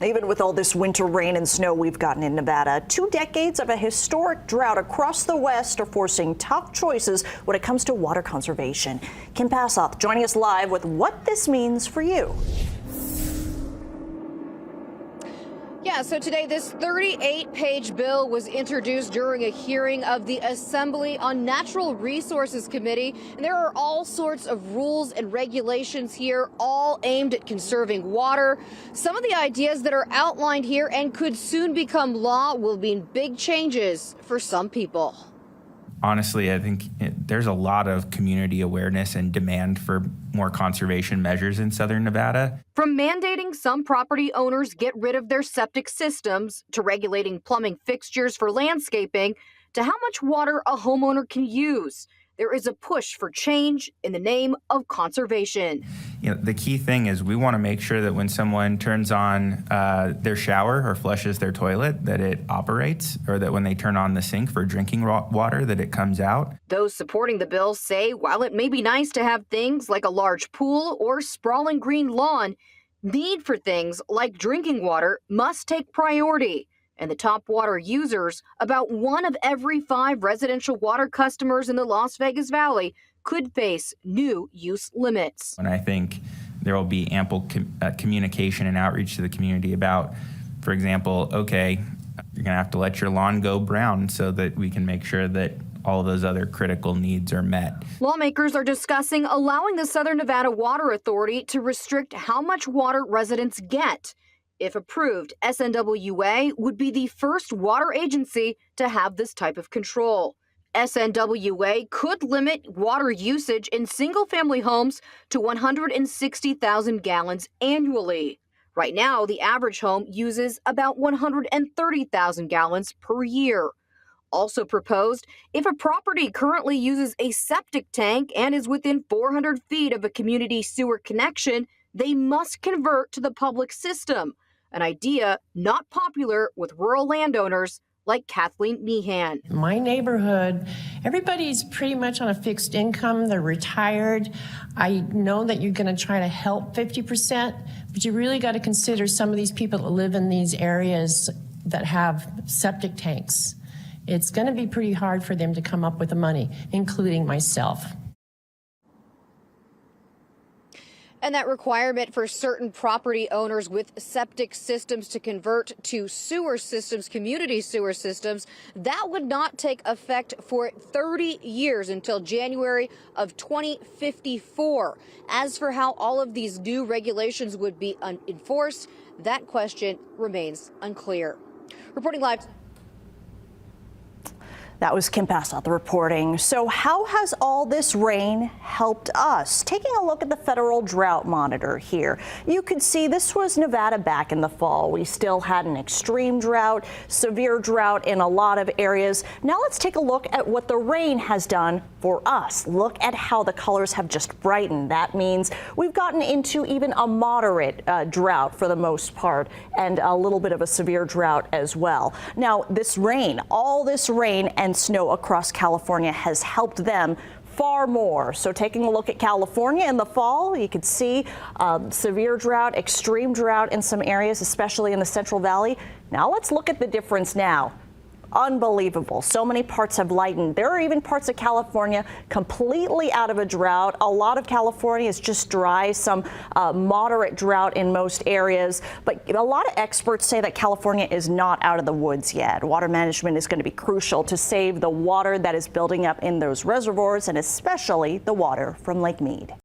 Even with all this winter rain and snow we've gotten in Nevada, 2 decades of a historic drought across the West are forcing tough choices when it comes to water conservation. Kim Passoff joining us live with what this means for you. Yeah, so today this 38-page bill was introduced during a hearing of the Assembly on Natural Resources Committee. And there are all sorts of rules and regulations here, all aimed at conserving water. Some of the ideas that are outlined here and could soon become law will mean big changes for some people. Honestly, I think there's a lot of community awareness and demand for more conservation measures in southern Nevada. From mandating some property owners get rid of their septic systems, to regulating plumbing fixtures for landscaping, to how much water a homeowner can use, there is a push for change in the name of conservation. You know, the key thing is we want to make sure that when someone turns on their shower or flushes their toilet, that it operates, or that when they turn on the sink for drinking water, that it comes out. Those supporting the bill say while it may be nice to have things like a large pool or sprawling green lawn, need for things like drinking water must take priority. And the top water users, about 1 of every 5 residential water customers in the Las Vegas Valley, could face new use limits. And I think there will be ample communication and outreach to the community about, for example, okay, you're going to have to let your lawn go brown so that we can make sure that all of those other critical needs are met. Lawmakers are discussing allowing the Southern Nevada Water Authority to restrict how much water residents get. If approved, SNWA would be the first water agency to have this type of control. SNWA could limit water usage in single-family homes to 160,000 gallons annually. Right now, the average home uses about 130,000 gallons per year. Also proposed, if a property currently uses a septic tank and is within 400 feet of a community sewer connection, they must convert to the public system. An idea not popular with rural landowners like Kathleen Meehan. My neighborhood, everybody's pretty much on a fixed income. They're retired. I know that you're going to try to help 50%, but you really got to consider some of these people that live in these areas that have septic tanks. It's going to be pretty hard for them to come up with the money, including myself. And that requirement for certain property owners with septic systems to convert to sewer systems, community sewer systems, that would not take effect for 30 years until January of 2054. As for how all of these new regulations would be enforced, that question remains unclear. Reporting live. That was Kim Passoff reporting. So how has all this rain helped us? Taking a look at the federal drought monitor here, you could see this was Nevada back in the fall. We still had an extreme drought, severe drought in a lot of areas. Now let's take a look at what the rain has done for us. Look at how the colors have just brightened. That means we've gotten into even a moderate drought for the most part, and a little bit of a severe drought as well. Now this rain, all this rain and snow across California has helped them far more. So taking a look at California in the fall, you could see severe drought, extreme drought in some areas, especially in the Central Valley. Now let's look at the difference now. Unbelievable. So many parts have lightened. There are even parts of California completely out of a drought. A lot of California is just dry, some moderate drought in most areas. But a lot of experts say that California is not out of the woods yet. Water management is going to be crucial to save the water that is building up in those reservoirs, and especially the water from Lake Mead.